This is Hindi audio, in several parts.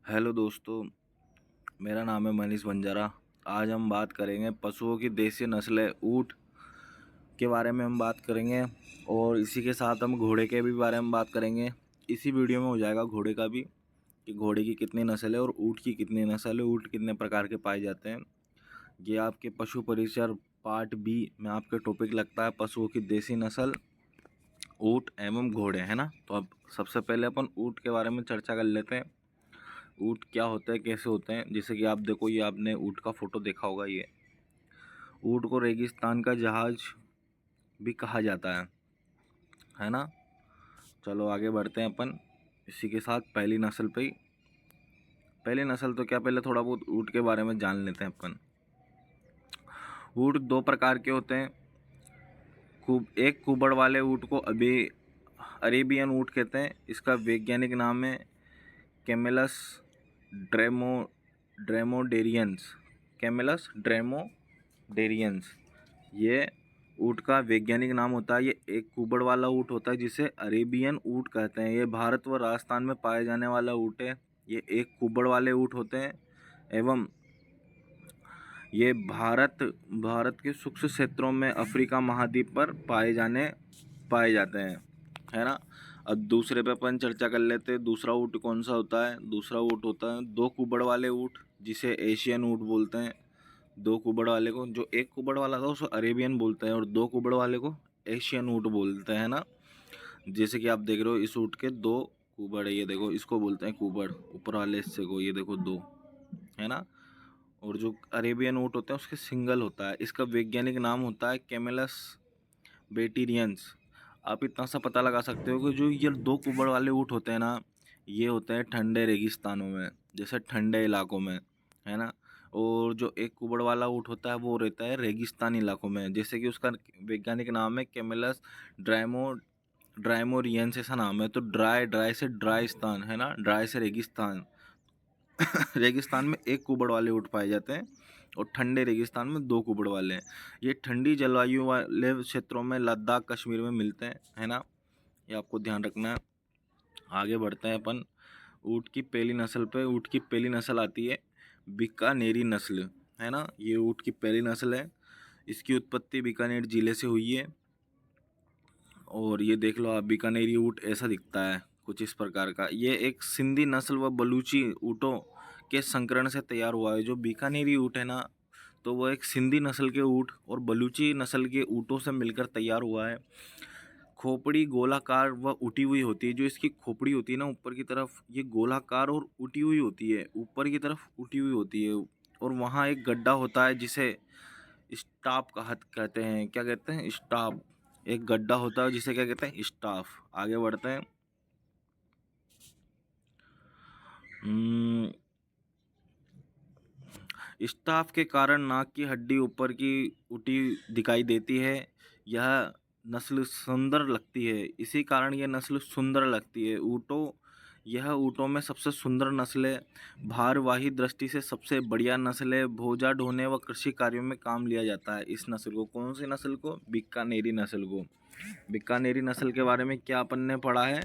हेलो दोस्तों, मेरा नाम है मनीष बंजारा। आज हम बात करेंगे पशुओं की देसी नस्लें ऊँट के बारे में हम बात करेंगे और इसी के साथ हम घोड़े के भी बारे में बात करेंगे। इसी वीडियो में हो जाएगा घोड़े का भी कि घोड़े की कितनी नस्ल है और ऊँट की कितनी नस्ल है, ऊँट कितने प्रकार के पाए जाते हैं। ये आपके पशु परिचय पार्ट बी में आपके टॉपिक लगता है पशुओं की देसी नस्ल ऊँट एवं घोड़े, है ना। तो अब सबसे पहले अपन ऊँट के बारे में चर्चा कर लेते हैं। ऊँट क्या होते हैं, कैसे होते हैं। जैसे कि आप देखो, ये आपने ऊँट का फोटो देखा होगा। ये ऊँट को रेगिस्तान का जहाज भी कहा जाता है ना। चलो आगे बढ़ते हैं अपन इसी के साथ पहली नस्ल पे ही। पहली नस्ल तो क्या, पहले थोड़ा बहुत ऊँट के बारे में जान लेते हैं अपन। ऊँट दो प्रकार के होते हैं। एक कुबड़ वाले ऊँट को अरेबियन ऊँट कहते हैं। इसका वैज्ञानिक नाम है कैमेलस ड्रेमो ड्रेमोडेरियंस कैमेलस ड्रेमोडेरियंस। ये ऊँट का वैज्ञानिक नाम होता है। ये एक कुबड़ वाला ऊँट होता है जिसे अरेबियन ऊँट कहते हैं। ये भारत व राजस्थान में पाए जाने वाला ऊँट है। ये एक कुबड़ वाले ऊँट होते हैं एवं ये भारत के शुष्क क्षेत्रों में अफ्रीका महाद्वीप पर पाए जाते हैं, है ना। अब दूसरे पे अपन चर्चा कर लेते हैं। दूसरा ऊँट कौन सा होता है। दूसरा ऊँट होता है दो कुबड़ वाले ऊँट, जिसे एशियन ऊँट बोलते हैं। दो कुबड़ वाले को, जो एक कुबड़ वाला था उसको अरेबियन बोलते हैं और दो कुबड़ वाले को एशियन ऊँट बोलते हैं ना। जैसे कि आप देख रहे हो, इस ऊँट के दो कुबड़ है। ये देखो, इसको बोलते हैं कुबड़, ऊपर वाले हिस्से को। ये देखो दो, है ना। और जो अरेबियन ऊँट होते हैं उसके सिंगल होता है। इसका वैज्ञानिक नाम होता है कैमेलस बेटिरियंस। आप इतना सा पता लगा सकते हो कि जो ये दो कुबड़ वाले ऊँट होते हैं ना, ये होते हैं ठंडे रेगिस्तानों में, जैसे ठंडे इलाकों में, है ना। और जो एक कुबड़ वाला ऊँट होता है वो रहता है रेगिस्तानी इलाकों में, जैसे कि उसका वैज्ञानिक नाम है कैमेलस ड्राइमोरियंस, ऐसा नाम है। तो ड्राई से ड्राइस्तान, है ना, ड्राई से रेगिस्तान। रेगिस्तान में एक कुबड़ वाले ऊँट पाए जाते हैं और ठंडे रेगिस्तान में दो कुबड़ वाले हैं। ये ठंडी जलवायु वाले क्षेत्रों में लद्दाख कश्मीर में मिलते हैं, है ना। ये आपको ध्यान रखना है। आगे बढ़ते हैं अपन ऊँट की पहली नस्ल पे। ऊँट की पहली नस्ल आती है बीकानेरी नस्ल, है ना। ये ऊँट की पहली नस्ल है। इसकी उत्पत्ति बीकानेर जिले से हुई है। और ये देख लो आप, बीकानेरी ऊँट ऐसा दिखता है कुछ इस प्रकार का। ये एक सिंधी नस्ल व बलूची ऊँटों के संकरण से तैयार हुआ है। जो बीकानेरी ऊँट है ना, तो वो एक सिंधी नस्ल के ऊँट और बलूची नस्ल के ऊँटों से मिलकर तैयार हुआ है। खोपड़ी गोलाकार व उठी हुई होती है। जो इसकी खोपड़ी होती है ना, ऊपर की तरफ ये गोलाकार और उठी हुई होती है, ऊपर की तरफ उठी हुई होती है। और वहाँ एक गड्ढा होता है जिसे स्टाफ कहते हैं। क्या कहते हैं? स्टाफ। एक गड्ढा होता है जिसे क्या कहते हैं? स्टाफ। आगे बढ़ते हैं। स्टाफ के कारण नाक की हड्डी ऊपर की उठी दिखाई देती है। यह नस्ल सुंदर लगती है, इसी कारण यह नस्ल सुंदर लगती है। यह ऊँटों में सबसे सुंदर नस्ल है। भारवाही दृष्टि से सबसे बढ़िया नस्ल है। बोझा ढोने व कृषि कार्यों में काम लिया जाता है इस नस्ल को। कौन सी नस्ल को? बीकानेरी नस्ल को। बीकानेरी नस्ल के बारे में क्या अपन ने पढ़ा है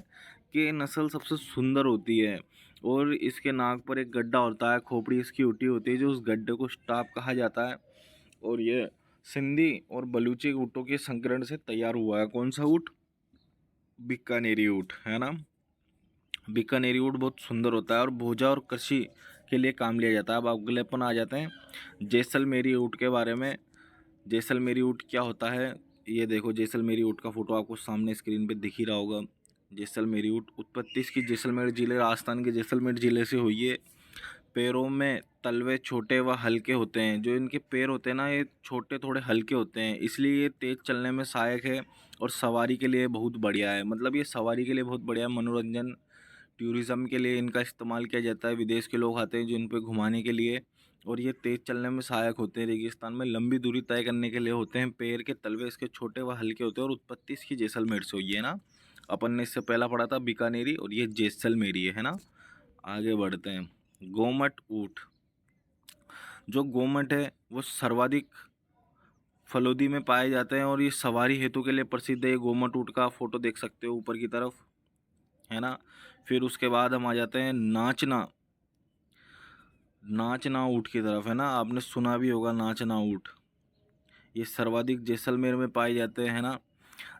कि ये नस्ल सबसे सुंदर होती है और इसके नाक पर एक गड्ढा होता है, खोपड़ी इसकी उठी होती है, जो उस गड्ढे को स्टाप कहा जाता है। और ये सिंधी और बलूची ऊँटों के संकरण से तैयार हुआ है। कौन सा ऊँट? बीकानेरी ऊँट, है ना। बीकानेरी ऊँट बहुत सुंदर होता है और भोजा और कृषि के लिए काम लिया जाता है। अब अगले अपन आ जाते हैं जैसलमेरी ऊँट के बारे में। जैसलमेरी ऊँट क्या होता है? ये देखो, जैसलमेरी ऊँट का फोटो आपको सामने स्क्रीन पे दिख ही रहा होगा। जैसलमेरी ऊँट उत्पत्ति इसकी जैसलमेर जिले, राजस्थान के जैसलमेर जिले से हुई है। पैरों में तलवे छोटे व हल्के होते हैं। जो इनके पैर होते हैं ना, ये छोटे थोड़े हल्के होते हैं, इसलिए ये तेज़ चलने में सहायक है और सवारी के लिए बहुत बढ़िया है। मतलब ये सवारी के लिए बहुत बढ़िया है। मनोरंजन, टूरिज़्म के लिए इनका इस्तेमाल किया जाता है। विदेश के लोग आते हैं जो इन पे घुमाने के लिए। और ये तेज़ चलने में सहायक होते हैं। रेगिस्तान में लंबी दूरी तय करने के लिए होते हैं। पैर के तलवे इसके छोटे व हल्के होते हैं और उत्पत्ति इसकी जैसलमेर से हुई है ना। अपन ने इससे पहला पढ़ा था बीकानेरी और ये जैसलमेरी है ना। आगे बढ़ते हैं। गोमट ऊँट। जो गोमट है वो सर्वाधिक फलोदी में पाए जाते हैं और ये सवारी हेतु के लिए प्रसिद्ध है। ये गोमट ऊँट का फोटो देख सकते हो ऊपर की तरफ, है ना। फिर उसके बाद हम आ जाते हैं नाचना। नाचना ऊँट की तरफ, है ना, आपने सुना भी होगा नाचना ऊँट। ये सर्वाधिक जैसलमेर में पाए जाते हैं ना।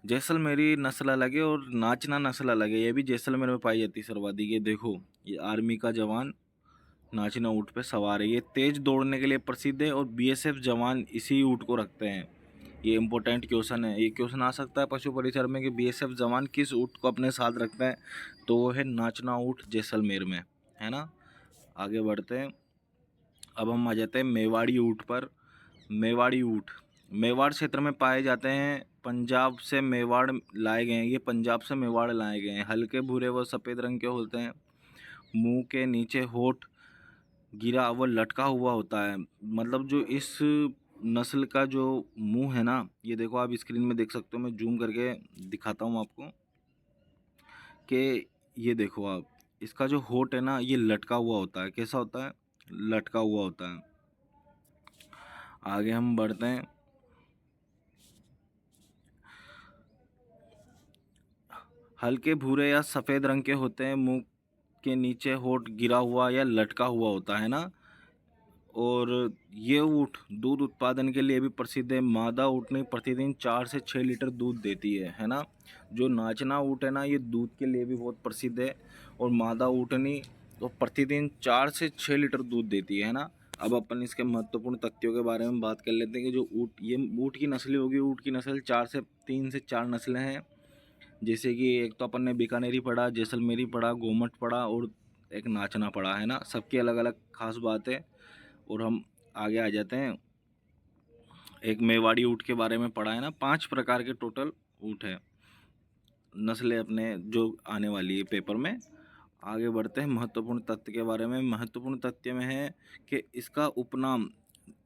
जैसलमेरी नस्ल अलग है और नाचना नस्ल अलग है, ये भी जैसलमेर में पाई जाती है सर्वाधिक। ये देखो, ये आर्मी का जवान नाचना ऊँट पे सवार है। ये तेज दौड़ने के लिए प्रसिद्ध है और बीएसएफ जवान इसी ऊँट को रखते हैं। ये इम्पोर्टेंट क्वेश्चन है, ये क्वेश्चन आ सकता है पशु परिसर में कि बीएसएफ जवान किस ऊँट को अपने साथ रखते हैं, तो वो है नाचना ऊँट जैसलमेर में, है ना। आगे बढ़ते हैं, अब हम आ जाते हैं मेवाड़ी ऊँट पर। मेवाड़ी ऊँट मेवाड़ क्षेत्र में पाए जाते हैं। पंजाब से मेवाड़ लाए गए हैं, ये पंजाब से मेवाड़ लाए गए हैं। हल्के भूरे व सफ़ेद रंग के होते हैं। मुंह के नीचे होठ गिरा व लटका हुआ होता है। मतलब जो इस नस्ल का जो मुंह है ना, ये देखो आप स्क्रीन में देख सकते हो, मैं जूम करके दिखाता हूँ आपको कि ये देखो आप, इसका जो होठ है ना, ये लटका हुआ होता है। कैसा होता है? लटका हुआ होता है। आगे हम बढ़ते हैं, हल्के भूरे या सफ़ेद रंग के होते हैं। मुंह के नीचे होठ गिरा हुआ या लटका हुआ होता है ना। और ये ऊँट दूध उत्पादन के लिए भी प्रसिद्ध है। मादा ऊँटनी प्रतिदिन 4 से 6 लीटर दूध देती है ना। जो नाचना ऊँट है ना, ये दूध के लिए भी बहुत प्रसिद्ध है। और मादा ऊँटनी तो प्रतिदिन 4 से 6 लीटर दूध देती है ना। अब अपन इसके महत्वपूर्ण तथ्यों के बारे में बात कर लेते हैं कि जो ये ऊँट की नस्लें होगी, ऊँट की नस्ल 3 से 4 नस्लें हैं। जैसे कि एक तो अपन ने बीकानेरी पढ़ा, जैसलमेरी पढ़ा, गोमट पढ़ा और एक नाचना पढ़ा, है ना। सबकी अलग अलग खास बात है। और हम आगे आ जाते हैं, एक मेवाड़ी ऊँट के बारे में पढ़ा है ना। 5 प्रकार के टोटल ऊँट है, नस्लें अपने जो आने वाली है पेपर में। आगे बढ़ते हैं महत्वपूर्ण तथ्य के बारे में। महत्वपूर्ण तथ्य में है कि इसका उपनाम,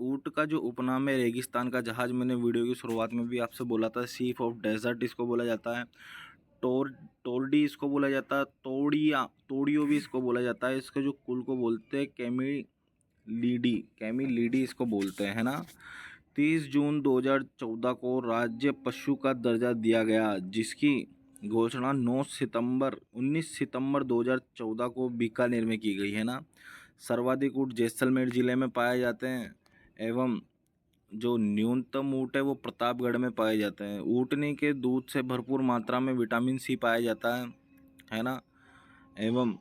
ऊँट का जो उपनाम है रेगिस्तान का जहाज, मैंने वीडियो की शुरुआत में भी आपसे बोला था। सीफ ऑफ डेजर्ट इसको बोला जाता है। टोरडी इसको बोला जाता है। तोड़ियो भी इसको बोला जाता है। इसके जो कुल को बोलते हैं कैमिलीडी इसको बोलते हैं, है ना। 30 जून 2014 को राज्य पशु का दर्जा दिया गया, जिसकी घोषणा 19 सितंबर 2014 को बीकानेर में की गई, है ना। सर्वाधिक ऊँट जैसलमेर जिले में पाए जाते हैं एवं जो न्यूनतम ऊँट है वो प्रतापगढ़ में पाए जाते हैं। ऊँटनी के दूध से भरपूर मात्रा में विटामिन सी पाया जाता है ना। एवं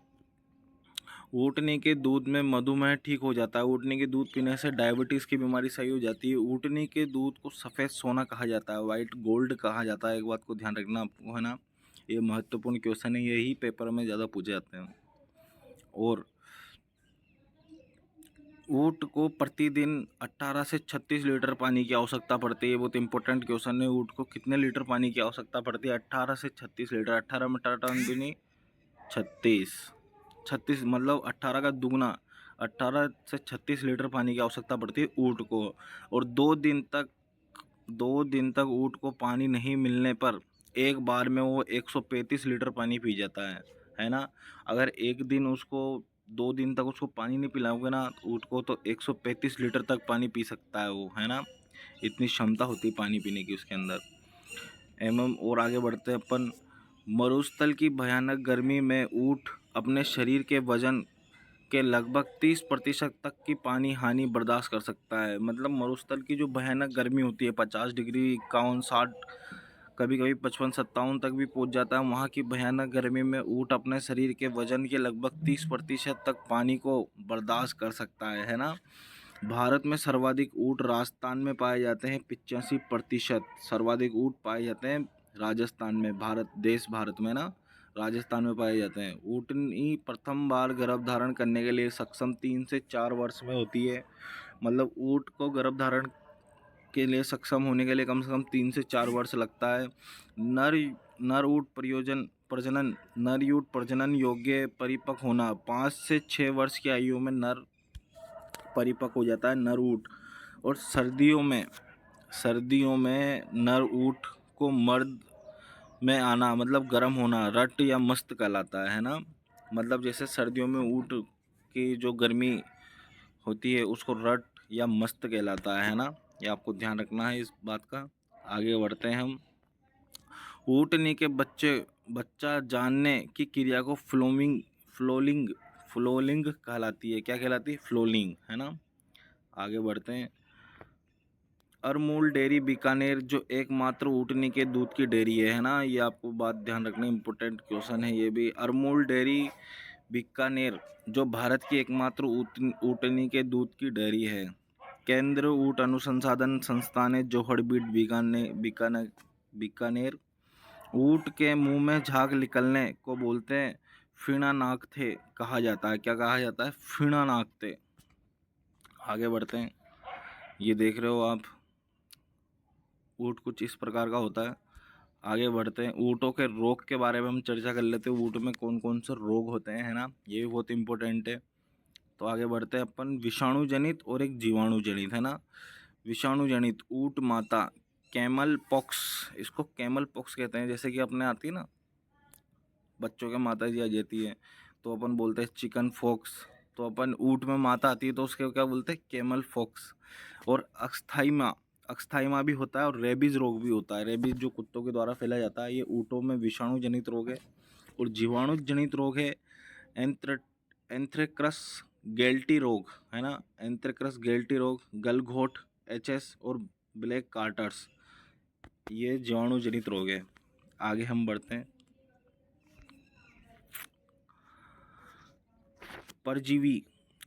ऊँटनी के दूध में मधुमेह ठीक हो जाता है। ऊँटनी के दूध पीने से डायबिटीज़ की बीमारी सही हो जाती है। ऊँटनी के दूध को सफ़ेद सोना कहा जाता है, वाइट गोल्ड कहा जाता है। एक बात को ध्यान रखना आपको, है ना। ये महत्वपूर्ण क्वेश्चन है, यही पेपर में ज़्यादा पूछे जाते हैं। और ऊँट को प्रतिदिन 18 से 36 लीटर पानी की आवश्यकता पड़ती है। बहुत इंपॉर्टेंट क्वेश्चन है, ऊँट को कितने लीटर पानी की आवश्यकता पड़ती है? 18 से 36 लीटर। 18 में टन भी नहीं, 36 मतलब 18 का दुगना, 18 से 36 लीटर पानी की आवश्यकता पड़ती है ऊँट को। और 2 दिन तक ऊँट को पानी नहीं मिलने पर एक बार में वो 135 लीटर पानी पी जाता है ना। अगर एक दिन उसको 2 दिन तक उसको पानी नहीं पिलाओगे ना ऊँट को, तो 135 लीटर तक पानी पी सकता है वो, है ना। इतनी क्षमता होती है पानी पीने की उसके अंदर। और आगे बढ़ते हैं अपन। मरुस्थल की भयानक गर्मी में ऊँट अपने शरीर के वजन के लगभग 30% तक की पानी हानि बर्दाश्त कर सकता है। मतलब मरुस्थल की जो भयानक गर्मी होती है, 50 डिग्री, 51, 60, कभी कभी 55-57 तक भी पहुंच जाता है। वहाँ की भयानक गर्मी में ऊँट अपने शरीर के वजन के लगभग 30% तक पानी को बर्दाश्त कर सकता है ना। भारत में सर्वाधिक ऊँट राजस्थान में पाए जाते हैं, 85% सर्वाधिक ऊँट पाए जाते हैं राजस्थान में। भारत में ना, राजस्थान में पाए जाते हैं। ऊँटनी प्रथम बार गर्भधारण करने के लिए सक्षम 3 से 4 वर्ष में होती है। मतलब ऊँट को गर्भधारण के लिए सक्षम होने के लिए कम से कम 3 से 4 वर्ष लगता है। नर ऊँट प्रजनन योग्य परिपक्व होना, 5 से 6 वर्ष की आयु में नर परिपक्व हो जाता है नर ऊँट। और सर्दियों में नर ऊँट को मर्द में आना, मतलब गर्म होना, रट या मस्त कहलाता है ना। मतलब जैसे सर्दियों में ऊँट की जो गर्मी होती है उसको रट या मस्त कहलाता है ना। ये आपको ध्यान रखना है इस बात का। आगे बढ़ते हैं हम। ऊँटनी के बच्चा जानने की क्रिया को फ्लोलिंग कहलाती है। क्या कहलाती है? फ्लोलिंग, है ना। आगे बढ़ते हैं। अरमूल डेयरी बीकानेर जो एकमात्र ऊँटनी के दूध की डेयरी है ना, ये आपको बात ध्यान रखना, इम्पोर्टेंट क्वेश्चन है ये भी। अरमूल डेयरी बीकानेर जो भारत की एकमात्र ऊँटनी के दूध की डेयरी है। केंद्र ऊँट अनुसंधान संस्थान है जोहड़बीट बीकानेर। ऊँट के मुंह में झाग निकलने को बोलते हैं फिणानाक्थे कहा जाता है। क्या कहा जाता है? फिणानाक्थे। आगे बढ़ते हैं। ये देख रहे हो आप, ऊँट कुछ इस प्रकार का होता है। आगे बढ़ते हैं। ऊँटों के रोग के बारे में हम चर्चा कर लेते हैं। ऊँट में कौन कौन से रोग होते हैं, है ना, ये भी बहुत इंपॉर्टेंट है। तो आगे बढ़ते हैं अपन। विषाणु जनित और एक जीवाणु जनित, है ना। विषाणु जनित, ऊँट माता कैमल पॉक्स, इसको कैमल पॉक्स कहते हैं। जैसे कि अपने आती है ना, बच्चों के माता जी आ जाती है तो अपन बोलते हैं चिकन फॉक्स, तो अपन ऊँट में माता आती है तो उसके क्या बोलते हैं? Camel fox. और अस्थाई भी होता है और रेबीज रोग भी होता है। रेबीज जो कुत्तों के द्वारा फैला जाता है, ये ऊँटों में विषाणु जनित रोग है। और जीवाणु जनित रोग है एंथ्रेक्रस गेल्टी रोग, है ना। एंथ्रेक्रस गेल्टी रोग, गलघोट, एचएस और ब्लैक कार्टर्स, ये जीवाणु जनित रोग है। आगे हम बढ़ते हैं। परजीवी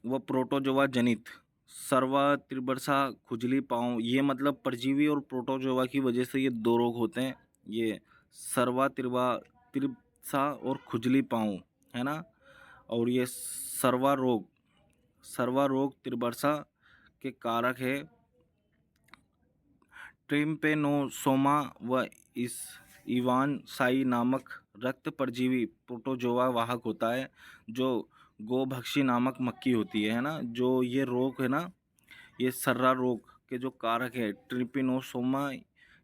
व प्रोटोजोआ जनित सर्वा त्रिबर्सा खुजली पाँव, ये मतलब परजीवी और प्रोटोजोआ की वजह से ये दो रोग होते हैं। ये सर्वा त्रिबर्सा और खुजली पाँव, है ना। और ये सर्वा रोग त्रिबर्सा के कारक है ट्रिम्पेनोसोमा व इस इवान साई नामक रक्त परजीवी प्रोटोजोआ वाहक होता है जो गोभक्षी नामक मक्खी होती है ना। जो ये रोग है ना, ये सर्रा रोग के जो कारक है ट्रिपिनोसोमा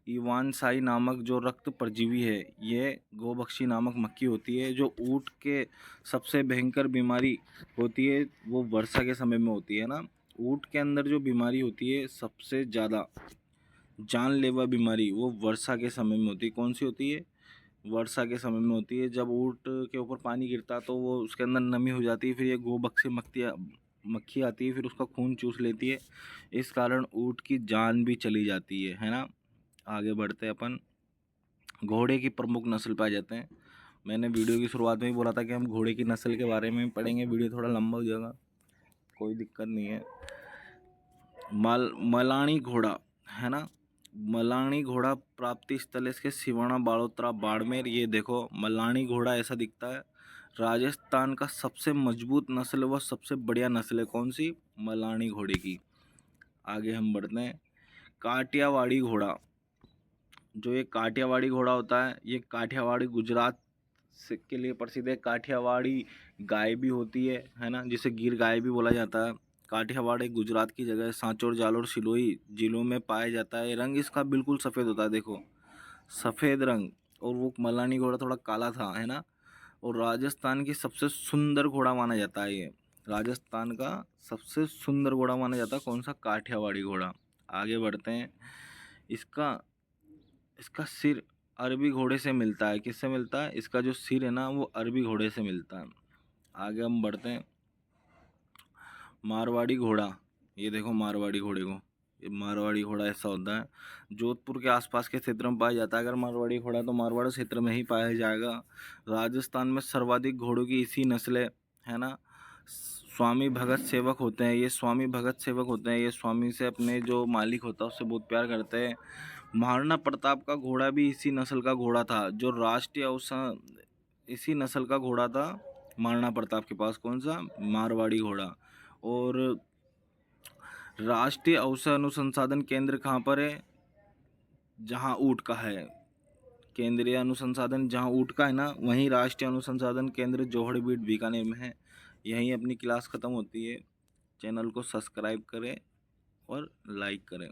इवानसाई नामक जो रक्त परजीवी है, ये गोभक्षी नामक मक्खी होती है। जो ऊँट के सबसे भयंकर बीमारी होती है वो वर्षा के समय में होती है ना। ऊँट के अंदर जो बीमारी होती है सबसे ज़्यादा जानलेवा बीमारी, वो वर्षा के समय में होती है। कौन सी होती है? वर्षा के समय में होती है। जब ऊँट के ऊपर पानी गिरता तो वो उसके अंदर नमी हो जाती है, फिर ये गोभक्षी मक्खी आती है, फिर उसका खून चूस लेती है। इस कारण ऊँट की जान भी चली जाती है ना। आगे बढ़ते हैं अपन। घोड़े की प्रमुख नस्ल पाए जाते हैं। मैंने वीडियो की शुरुआत में ही बोला था कि हम घोड़े की नस्ल के बारे में पढ़ेंगे। वीडियो थोड़ा लंबा हो जाएगा, कोई दिक्कत नहीं है। मलानी घोड़ा, है ना। मलानी घोड़ा प्राप्ति स्थल इसके सिवाना, बाड़ोतरा, बाड़मेर। ये देखो, मलानी घोड़ा ऐसा दिखता है। राजस्थान का सबसे मजबूत नस्ल व सबसे बढ़िया नस्ल है कौन सी? मलानी घोड़े की। आगे हम बढ़ते हैं। काठियावाड़ी घोड़ा, जो ये काठियावाड़ी घोड़ा होता है, ये काठियावाड़ी गुजरात से के लिए प्रसिद्ध है। काठियावाड़ी गाय भी होती है ना, जिसे गिर गाय भी बोला जाता है। काठियावाड़ी गुजरात की जगह सांचौर, जालोर, सिलोई जिलों में पाया जाता है। रंग इसका बिल्कुल सफ़ेद होता है, देखो सफ़ेद रंग। और वो मलानी घोड़ा थोड़ा काला था, है ना। और राजस्थान की सबसे सुंदर घोड़ा माना जाता है ये। राजस्थान का सबसे सुंदर घोड़ा माना जाता है कौन सा? काठियावाड़ी घोड़ा। आगे बढ़ते हैं। इसका सिर अरबी घोड़े से मिलता है। किससे मिलता है? इसका जो सिर है ना, वो अरबी घोड़े से मिलता है। आगे हम बढ़ते हैं। मारवाड़ी घोड़ा, ये देखो मारवाड़ी घोड़े को, ये मारवाड़ी घोड़ा ऐसा होता है। जोधपुर के आसपास के क्षेत्र में पाया जाता है। अगर मारवाड़ी घोड़ा तो मारवाड़ क्षेत्र में ही पाया जाएगा। राजस्थान में सर्वाधिक घोड़ों की इसी नस्ल है ना। स्वामी भगत सेवक होते हैं ये। स्वामी भगत सेवक होते हैं ये स्वामी से अपने जो मालिक होता है उससे बहुत प्यार करते हैं। महाराणा प्रताप का घोड़ा भी इसी नस्ल का घोड़ा था। जो राष्ट्रीय औसत इसी नस्ल का घोड़ा था महाराणा प्रताप के पास। कौन सा? मारवाड़ी घोड़ा। और राष्ट्रीय औषध अनुसंधान केंद्र कहाँ पर है? जहाँ ऊँट का है। केंद्रीय अनुसंधान जहाँ ऊँट का है ना, वहीं राष्ट्रीय अनुसंधान केंद्र जोहड़बीट बीकानेर में है। यहीं अपनी क्लास ख़त्म होती है। चैनल को सब्सक्राइब करें और लाइक करें।